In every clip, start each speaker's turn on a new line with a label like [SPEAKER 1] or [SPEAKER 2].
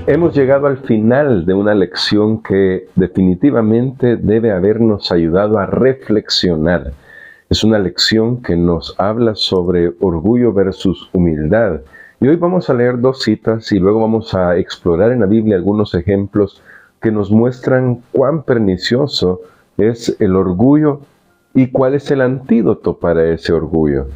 [SPEAKER 1] Hemos llegado al final de una lección que definitivamente debe habernos ayudado a reflexionar. Es una lección que nos habla sobre orgullo versus humildad. Y hoy vamos a leer dos citas y luego vamos a explorar en la Biblia algunos ejemplos que nos muestran cuán pernicioso es el orgullo y cuál es el antídoto para ese orgullo.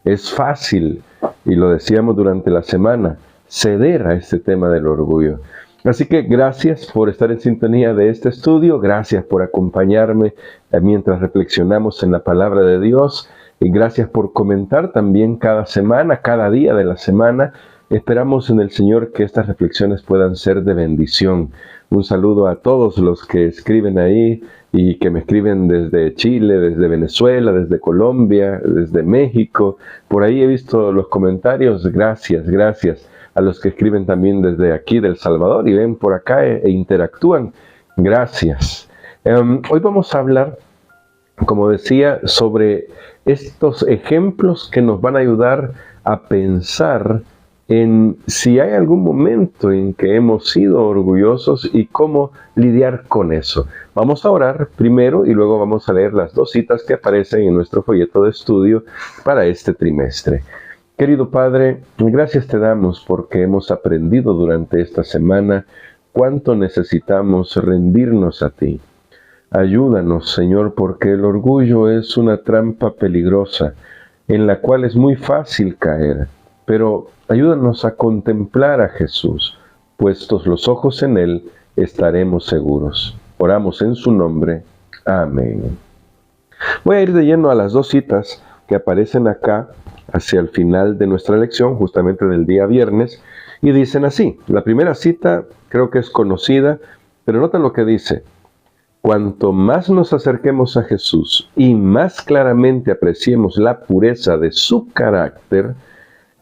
[SPEAKER 1] Es fácil, y lo decíamos durante la semana, ceder a este tema del orgullo. Así que gracias por estar en sintonía de este estudio, gracias por acompañarme mientras reflexionamos en la palabra de Dios, y gracias por comentar también cada semana, cada día de la semana. Esperamos en el Señor que estas reflexiones puedan ser de bendición. Un saludo a todos los que escriben ahí y que me escriben desde Chile, desde Venezuela, desde Colombia, desde México. Por ahí he visto los comentarios. Gracias, gracias a los que escriben también desde aquí del Salvador y ven por acá e interactúan. Gracias. Hoy vamos a hablar, como decía, sobre estos ejemplos que nos van a ayudar a pensar en si hay algún momento en que hemos sido orgullosos y cómo lidiar con eso. Vamos a orar primero y luego vamos a leer las dos citas que aparecen en nuestro folleto de estudio para este trimestre. Querido Padre, gracias te damos porque hemos aprendido durante esta semana cuánto necesitamos rendirnos a ti. Ayúdanos, Señor, porque el orgullo es una trampa peligrosa en la cual es muy fácil caer. Pero ayúdanos a contemplar a Jesús. Puestos los ojos en Él, estaremos seguros. Oramos en su nombre. Amén. Voy a ir de lleno a las dos citas que aparecen acá hacia el final de nuestra lección, justamente del día viernes, y dicen así. La primera cita creo que es conocida, pero nota lo que dice. Cuanto más nos acerquemos a Jesús y más claramente apreciemos la pureza de su carácter,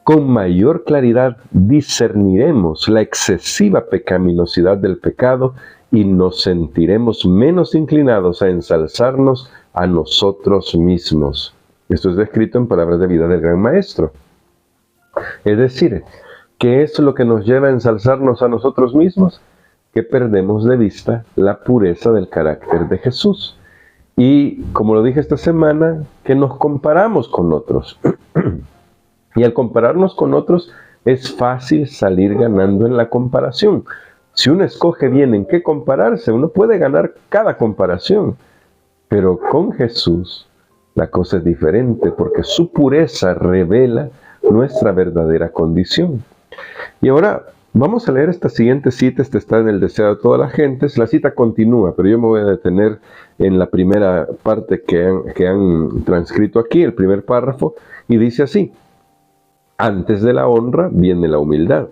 [SPEAKER 1] con mayor claridad discerniremos la excesiva pecaminosidad del pecado y nos sentiremos menos inclinados a ensalzarnos a nosotros mismos. Esto es descrito en Palabras de Vida del Gran Maestro. Es decir, ¿qué es lo que nos lleva a ensalzarnos a nosotros mismos? Que perdemos de vista la pureza del carácter de Jesús. Y, como lo dije esta semana, que nos comparamos con otros. Y al compararnos con otros, es fácil salir ganando en la comparación. Si uno escoge bien en qué compararse, uno puede ganar cada comparación. Pero con Jesús, la cosa es diferente, porque su pureza revela nuestra verdadera condición. Y ahora vamos a leer esta siguiente cita. Esta está en el Deseo de todas las gentes. La cita continúa, pero yo me voy a detener en la primera parte que han transcrito aquí, el primer párrafo, y dice así. Antes de la honra viene la humildad.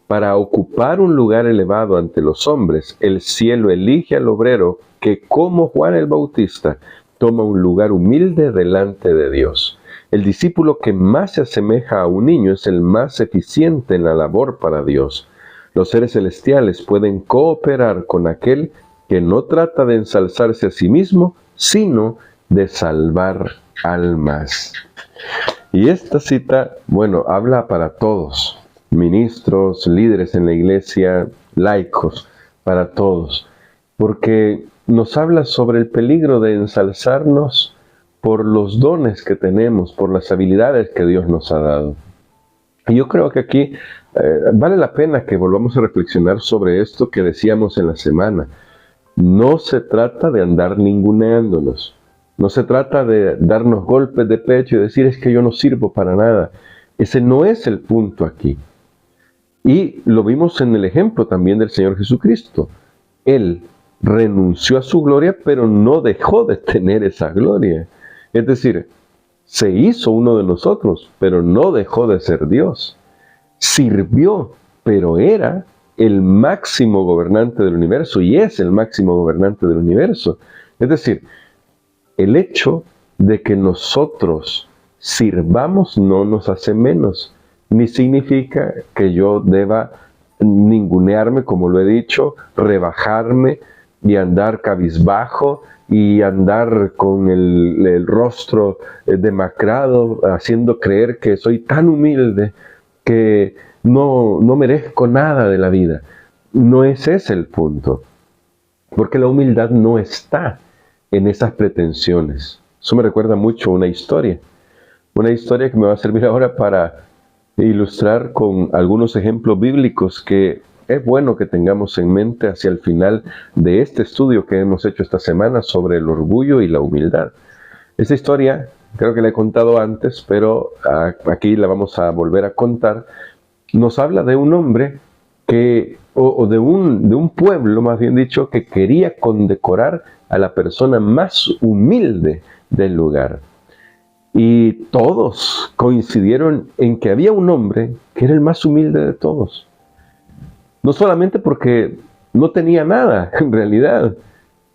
[SPEAKER 1] Para ocupar un lugar elevado ante los hombres, el cielo elige al obrero que, como Juan el Bautista, toma un lugar humilde delante de Dios. El discípulo que más se asemeja a un niño es el más eficiente en la labor para Dios. Los seres celestiales pueden cooperar con aquel que no trata de ensalzarse a sí mismo, sino de salvar almas. Y esta cita, bueno, habla para todos, ministros, líderes en la iglesia, laicos, para todos, porque nos habla sobre el peligro de ensalzarnos por los dones que tenemos, por las habilidades que Dios nos ha dado. Y yo creo que aquí vale la pena que volvamos a reflexionar sobre esto que decíamos en la semana. No se trata de andar ninguneándonos. No se trata de darnos golpes de pecho y decir es que yo no sirvo para nada. Ese no es el punto aquí. Y lo vimos en el ejemplo también del Señor Jesucristo. Él renunció a su gloria, pero no dejó de tener esa gloria. Es decir, se hizo uno de nosotros, pero no dejó de ser Dios. Sirvió, pero era el máximo gobernante del universo y es el máximo gobernante del universo. Es decir, el hecho de que nosotros sirvamos no nos hace menos, ni significa que yo deba ningunearme, como lo he dicho, rebajarme, y andar cabizbajo y andar con el rostro demacrado, haciendo creer que soy tan humilde que no merezco nada de la vida. No es ese el punto, porque la humildad no está en esas pretensiones. Eso me recuerda mucho una historia que me va a servir ahora para ilustrar con algunos ejemplos bíblicos que es bueno que tengamos en mente hacia el final de este estudio que hemos hecho esta semana sobre el orgullo y la humildad. Esta historia creo que la he contado antes, pero aquí la vamos a volver a contar. Nos habla de un hombre o de un pueblo, más bien dicho, que quería condecorar a la persona más humilde del lugar. Y todos coincidieron en que había un hombre que era el más humilde de todos. No solamente porque no tenía nada, en realidad.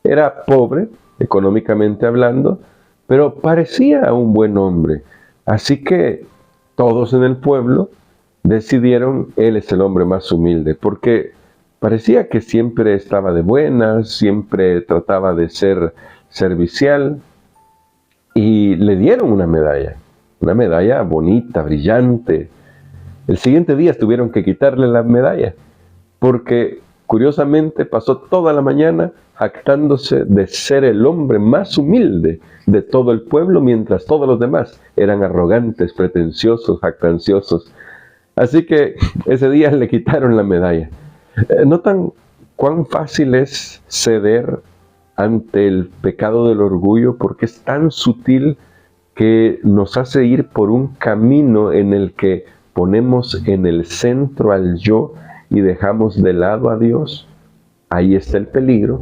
[SPEAKER 1] Era pobre, económicamente hablando, pero parecía un buen hombre. Así que todos en el pueblo decidieron, él es el hombre más humilde, porque parecía que siempre estaba de buenas, siempre trataba de ser servicial, y le dieron una medalla bonita, brillante. El siguiente día tuvieron que quitarle la medalla, porque curiosamente pasó toda la mañana jactándose de ser el hombre más humilde de todo el pueblo, mientras todos los demás eran arrogantes, pretenciosos, jactanciosos. Así que ese día le quitaron la medalla. ¿Notan cuán fácil es ceder ante el pecado del orgullo? Porque es tan sutil que nos hace ir por un camino en el que ponemos en el centro al yo y dejamos de lado a Dios. Ahí está el peligro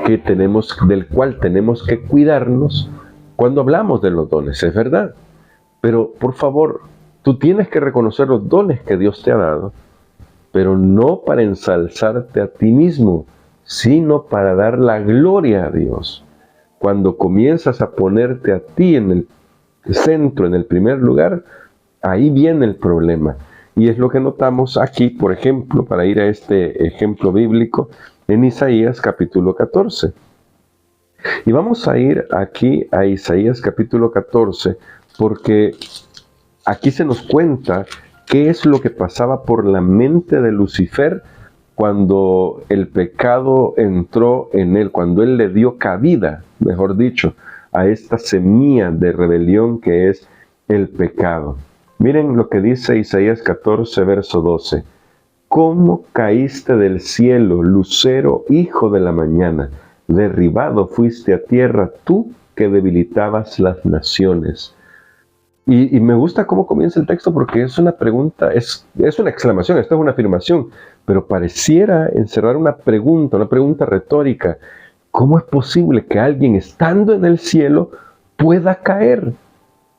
[SPEAKER 1] del cual tenemos que cuidarnos cuando hablamos de los dones, es verdad. Pero por favor, tú tienes que reconocer los dones que Dios te ha dado, pero no para ensalzarte a ti mismo, sino para dar la gloria a Dios. Cuando comienzas a ponerte a ti en el centro, en el primer lugar, ahí viene el problema. Y es lo que notamos aquí, por ejemplo, para ir a este ejemplo bíblico, en Isaías capítulo 14. Y vamos a ir aquí a Isaías capítulo 14, porque aquí se nos cuenta qué es lo que pasaba por la mente de Lucifer cuando el pecado entró en él, cuando él le dio cabida, mejor dicho, a esta semilla de rebelión que es el pecado. Miren lo que dice Isaías 14, verso 12. ¿Cómo caíste del cielo, lucero, hijo de la mañana? Derribado fuiste a tierra, tú que debilitabas las naciones. Y me gusta cómo comienza el texto porque es una pregunta, es una exclamación, esto es una afirmación, pero pareciera encerrar una pregunta retórica. ¿Cómo es posible que alguien estando en el cielo pueda caer?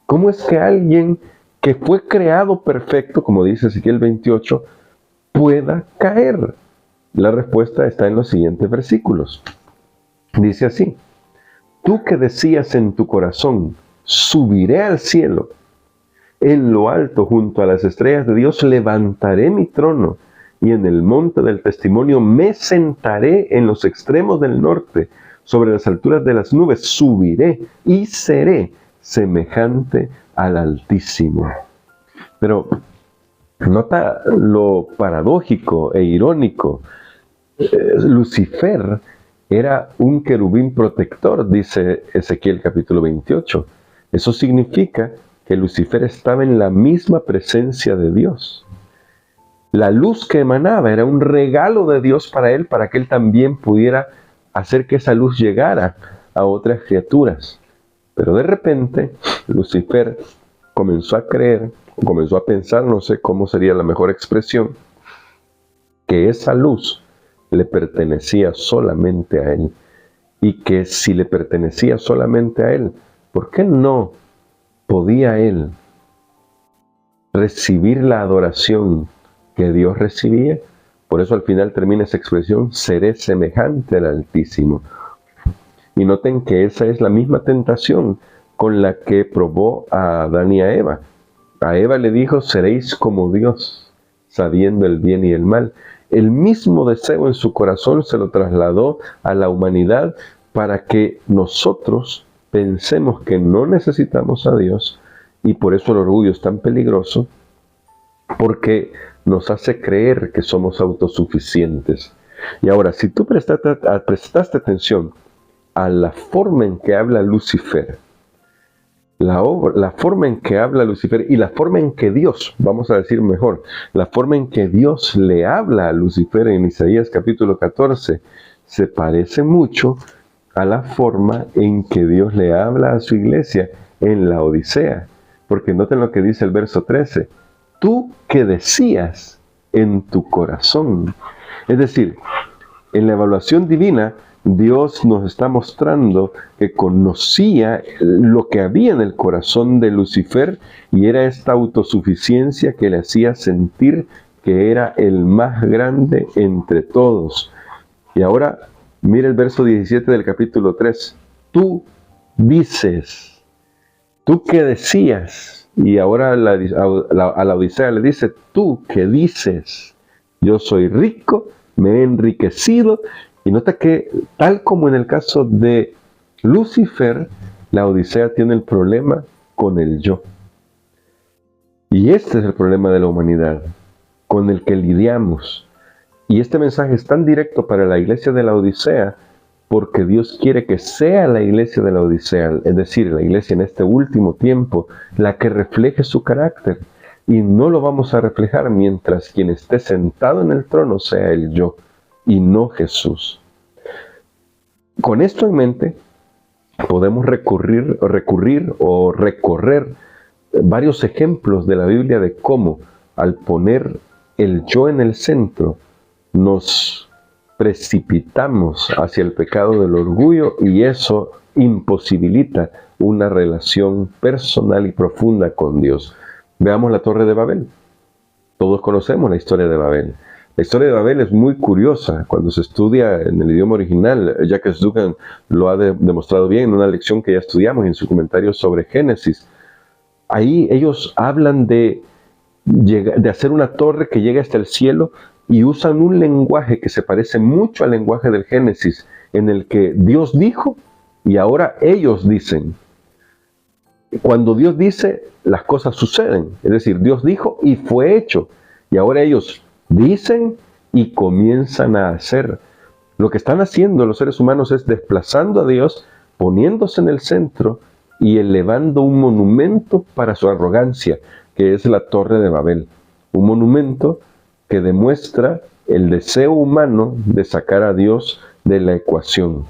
[SPEAKER 1] ¿Cómo es que alguien que fue creado perfecto, como dice Ezequiel 28, pueda caer? La respuesta está en los siguientes versículos. Dice así: tú que decías en tu corazón, subiré al cielo, en lo alto junto a las estrellas de Dios levantaré mi trono, y en el monte del testimonio me sentaré en los extremos del norte, sobre las alturas de las nubes subiré y seré semejante al Altísimo. Pero nota lo paradójico e irónico. Lucifer era un querubín protector, dice Ezequiel capítulo 28. Eso significa que Lucifer estaba en la misma presencia de Dios. La luz que emanaba era un regalo de Dios para él, para que él también pudiera hacer que esa luz llegara a otras criaturas. Pero de repente, Lucifer comenzó a creer, comenzó a pensar, no sé cómo sería la mejor expresión, que esa luz le pertenecía solamente a él. Y que si le pertenecía solamente a él, ¿por qué no podía él recibir la adoración que Dios recibía? Por eso al final termina esa expresión, seré semejante al Altísimo. Y noten que esa es la misma tentación con la que probó a Adán y a Eva. A Eva le dijo, seréis como Dios, sabiendo el bien y el mal. el mismo deseo en su corazón se lo trasladó a la humanidad para que nosotros pensemos que no necesitamos a Dios, y por eso el orgullo es tan peligroso, porque nos hace creer que somos autosuficientes. Y ahora, si tú prestaste atención a la forma en que habla Lucifer, la forma en que habla Lucifer y la forma en que Dios, vamos a decir mejor, la forma en que Dios le habla a Lucifer en Isaías capítulo 14, se parece mucho a la forma en que Dios le habla a su iglesia en la Odisea. Porque noten lo que dice el verso 13. Tú que decías en tu corazón. Es decir, en la evaluación divina, Dios nos está mostrando que conocía lo que había en el corazón de Lucifer, y era esta autosuficiencia que le hacía sentir que era el más grande entre todos. Y ahora, mira el verso 17 del capítulo 3. Tú dices, tú que decías, y ahora a la Odisea le dice, tú que dices, yo soy rico, me he enriquecido. Y nota que, tal como en el caso de Lucifer, la Odisea tiene el problema con el yo. Y este es el problema de la humanidad, con el que lidiamos. Y este mensaje es tan directo para la iglesia de la Odisea, porque Dios quiere que sea la iglesia de la Odisea, es decir, la iglesia en este último tiempo, la que refleje su carácter. Y no lo vamos a reflejar mientras quien esté sentado en el trono sea el yo, y no Jesús. Con esto en mente, podemos recorrer varios ejemplos de la Biblia de cómo, al poner el yo en el centro, nos precipitamos hacia el pecado del orgullo, y eso imposibilita una relación personal y profunda con Dios. Veamos la Torre de Babel. Todos conocemos la historia de Babel. La historia de Babel es muy curiosa cuando se estudia en el idioma original. Jacques Dugan lo ha demostrado bien en una lección que ya estudiamos en su comentario sobre Génesis. Ahí ellos hablan de hacer una torre que llegue hasta el cielo, y usan un lenguaje que se parece mucho al lenguaje del Génesis, en el que Dios dijo y ahora ellos dicen. Cuando Dios dice, las cosas suceden. Es decir, Dios dijo y fue hecho. Y ahora ellos dicen y comienzan a hacer. Lo que están haciendo los seres humanos es desplazando a Dios, poniéndose en el centro y elevando un monumento para su arrogancia, que es la Torre de Babel. Un monumento que demuestra el deseo humano de sacar a Dios de la ecuación.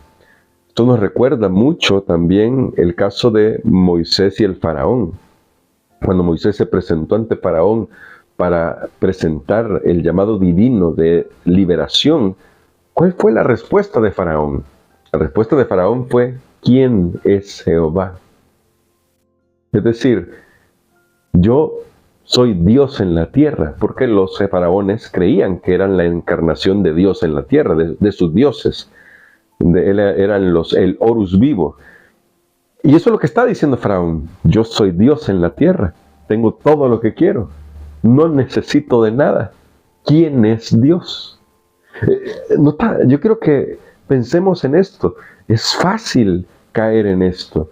[SPEAKER 1] Esto nos recuerda mucho también el caso de Moisés y el faraón. Cuando Moisés se presentó ante Faraón para presentar el llamado divino de liberación, ¿cuál fue la respuesta de Faraón? La respuesta de Faraón fue, ¿quién es Jehová? Es decir, yo soy Dios en la tierra, porque los faraones creían que eran la encarnación de Dios en la tierra, de sus dioses. Eran el Horus vivo. Y eso es lo que está diciendo Faraón. Yo soy Dios en la tierra, tengo todo lo que quiero, no necesito de nada. ¿Quién es Dios? Yo quiero que pensemos en esto. Es fácil caer en esto,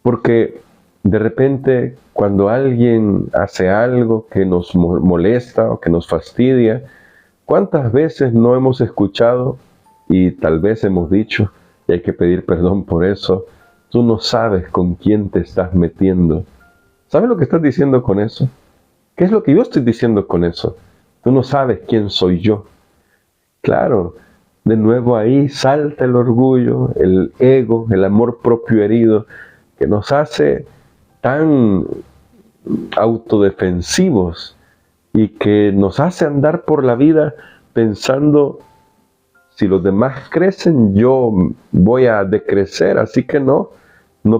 [SPEAKER 1] porque de repente, cuando alguien hace algo que nos molesta o que nos fastidia, ¿cuántas veces no hemos escuchado y tal vez hemos dicho, y hay que pedir perdón por eso? Tú no sabes con quién te estás metiendo. ¿Sabes lo que estás diciendo con eso? ¿Qué es lo que yo estoy diciendo con eso? Tú no sabes quién soy yo. Claro, de nuevo ahí salta el orgullo, el ego, el amor propio herido, que nos hace tan autodefensivos y que nos hace andar por la vida pensando, si los demás crecen, yo voy a decrecer, así que no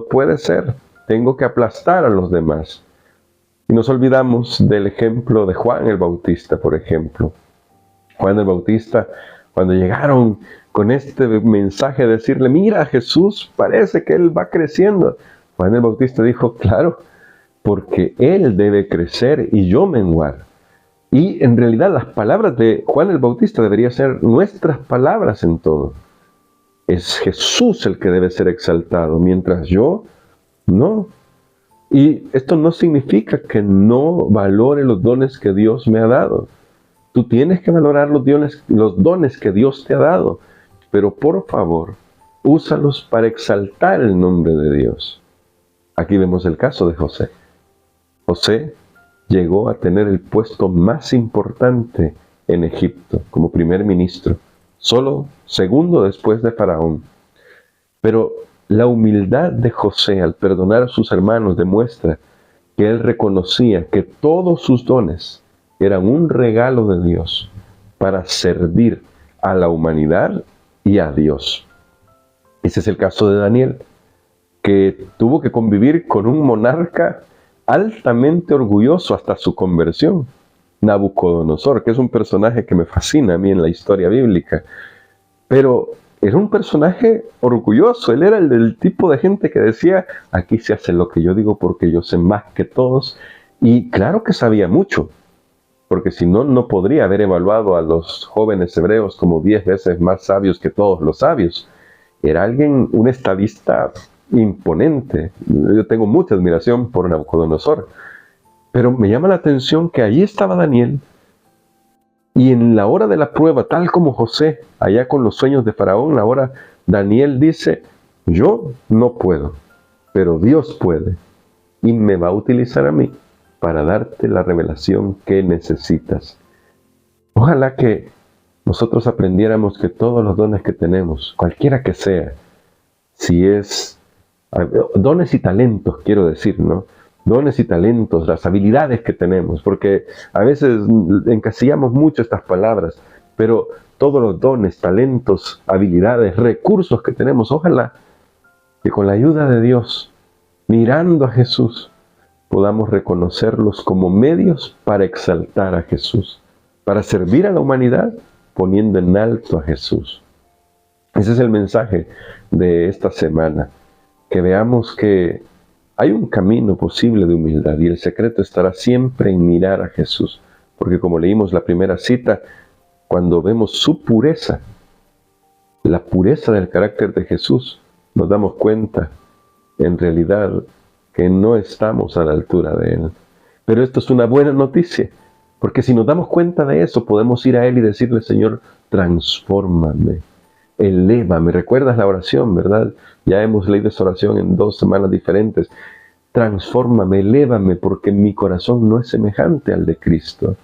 [SPEAKER 1] puede ser, tengo que aplastar a los demás. Y nos olvidamos del ejemplo de Juan el Bautista, por ejemplo. Juan el Bautista, cuando llegaron con este mensaje de decirle, mira, Jesús, parece que él va creciendo. Juan el Bautista dijo, claro, porque él debe crecer y yo menguar. Y en realidad las palabras de Juan el Bautista deberían ser nuestras palabras en todo. Es Jesús el que debe ser exaltado, mientras yo no. Y esto no significa que no valore los dones que Dios me ha dado. Tú tienes que valorar los dones que Dios te ha dado, pero por favor, úsalos para exaltar el nombre de Dios. Aquí vemos el caso de José. José llegó a tener el puesto más importante en Egipto como primer ministro, solo segundo después de Faraón. Pero la humildad de José al perdonar a sus hermanos demuestra que él reconocía que todos sus dones eran un regalo de Dios para servir a la humanidad y a Dios. Ese es el caso de Daniel, que tuvo que convivir con un monarca altamente orgulloso hasta su conversión, Nabucodonosor, que es un personaje que me fascina a mí en la historia bíblica. Pero era un personaje orgulloso, él era el del tipo de gente que decía, aquí se hace lo que yo digo porque yo sé más que todos. Y claro que sabía mucho, porque si no, no podría haber evaluado a los jóvenes hebreos como 10 veces más sabios que todos los sabios. Era alguien, un estadista imponente. Yo tengo mucha admiración por Nabucodonosor. Pero me llama la atención que allí estaba Daniel, y en la hora de la prueba, tal como José, allá con los sueños de Faraón, ahora Daniel dice, yo no puedo, pero Dios puede, y me va a utilizar a mí para darte la revelación que necesitas. Ojalá que nosotros aprendiéramos que todos los dones que tenemos, cualquiera que sea, si es dones y talentos, quiero decir, ¿no? Dones y talentos, las habilidades que tenemos, porque a veces encasillamos mucho estas palabras, pero todos los dones, talentos, habilidades, recursos que tenemos, ojalá que con la ayuda de Dios, mirando a Jesús, podamos reconocerlos como medios para exaltar a Jesús, para servir a la humanidad poniendo en alto a Jesús. Ese es el mensaje de esta semana, que veamos que hay un camino posible de humildad y el secreto estará siempre en mirar a Jesús, porque como leímos la primera cita, cuando vemos su pureza, la pureza del carácter de Jesús, nos damos cuenta en realidad que no estamos a la altura de Él. Pero esto es una buena noticia, porque si nos damos cuenta de eso, podemos ir a Él y decirle, Señor, transfórmame, elévame. ¿Recuerdas la oración, verdad? Ya hemos leído esa oración en 2 semanas diferentes. Transfórmame, elévame, porque mi corazón no es semejante al de Cristo.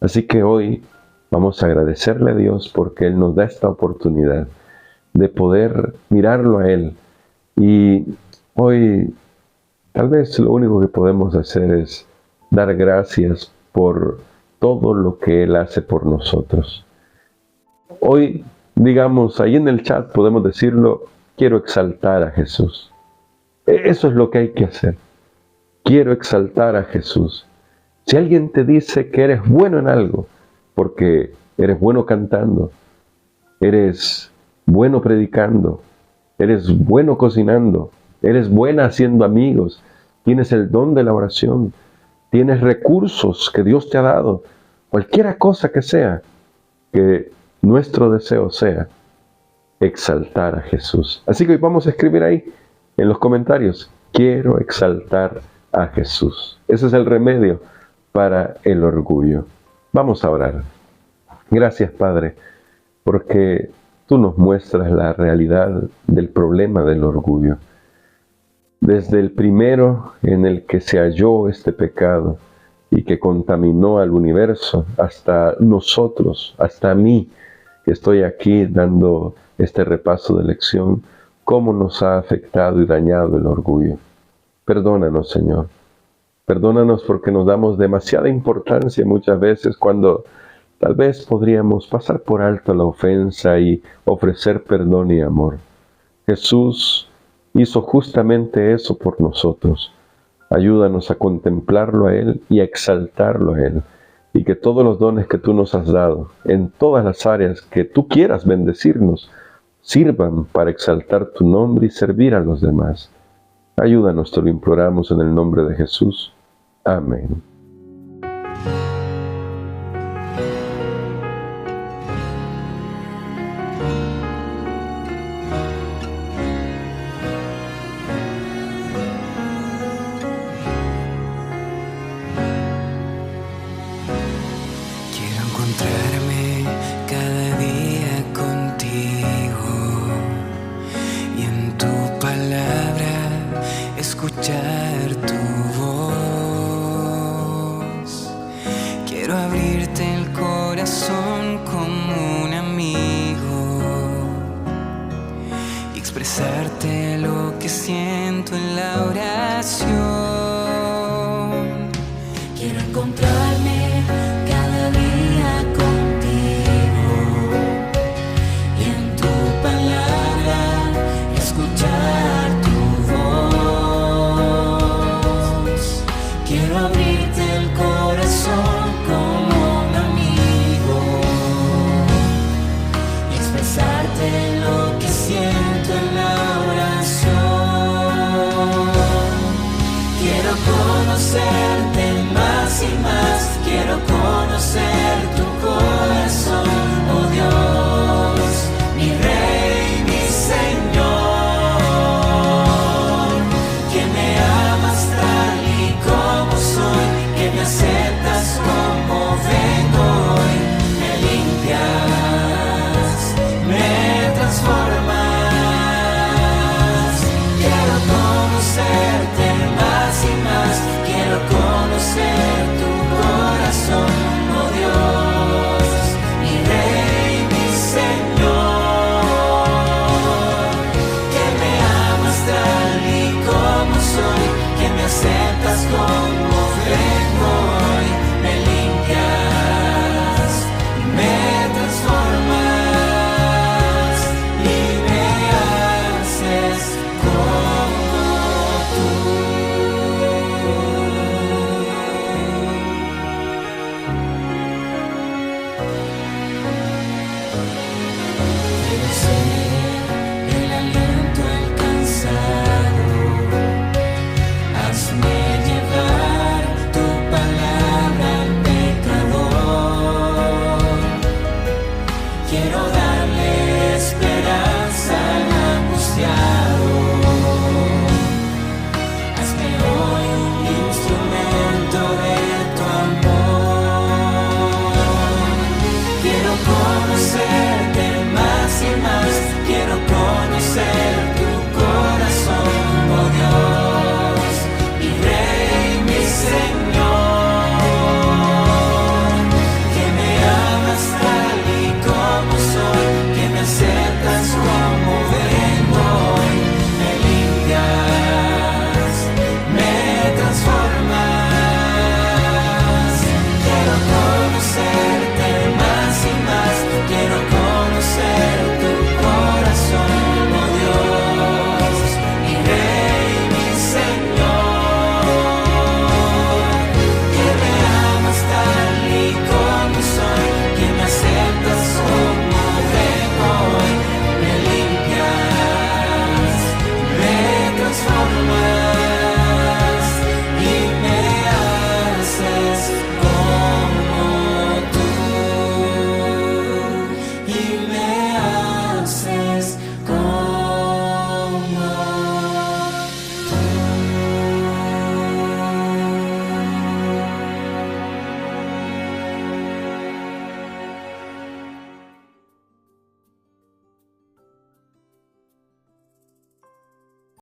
[SPEAKER 1] Así que hoy vamos a agradecerle a Dios porque Él nos da esta oportunidad de poder mirarlo a Él. Y hoy tal vez lo único que podemos hacer es dar gracias por todo lo que Él hace por nosotros. Hoy, digamos, ahí en el chat podemos decirlo, quiero exaltar a Jesús. Eso es lo que hay que hacer. Quiero exaltar a Jesús. Si alguien te dice que eres bueno en algo, porque eres bueno cantando, eres bueno predicando, eres bueno cocinando, eres buena haciendo amigos, tienes el don de la oración, tienes recursos que Dios te ha dado, cualquiera cosa que sea, que nuestro deseo sea exaltar a Jesús. Así que hoy vamos a escribir ahí en los comentarios, quiero exaltar a Jesús. Ese es el remedio para el orgullo. Vamos a orar. Gracias, Padre, porque tú nos muestras la realidad del problema del orgullo. Desde el primero en el que se halló este pecado y que contaminó al universo, hasta nosotros, hasta mí, que estoy aquí dando este repaso de lección, cómo nos ha afectado y dañado el orgullo. Perdónanos, Señor. Perdónanos porque nos damos demasiada importancia muchas veces cuando tal vez podríamos pasar por alto la ofensa y ofrecer perdón y amor. Jesús hizo justamente eso por nosotros. Ayúdanos a contemplarlo a Él y a exaltarlo a Él. Y que todos los dones que tú nos has dado, en todas las áreas que tú quieras bendecirnos, sirvan para exaltar tu nombre y servir a los demás. Ayúdanos, te lo imploramos en el nombre de Jesús. Amén.
[SPEAKER 2] encontrarme cada día contigo y en tu palabra escuchar tu voz. Quiero abrirte el corazón como un amigo y expresarte lo que siento en la oración. Quiero encontrarme cada día contigo y en tu palabra escuchar tu voz. Quiero abrirte el corazón como un amigo y expresarte lo que siento en la oración. Quiero conocerte más y más, quiero conocer tu corazón, oh Dios, mi Rey, mi Señor, que me amas tal y como soy, que me aceptas como vengo hoy, me limpias, me transformas. Quiero conocerte más y más, quiero conocer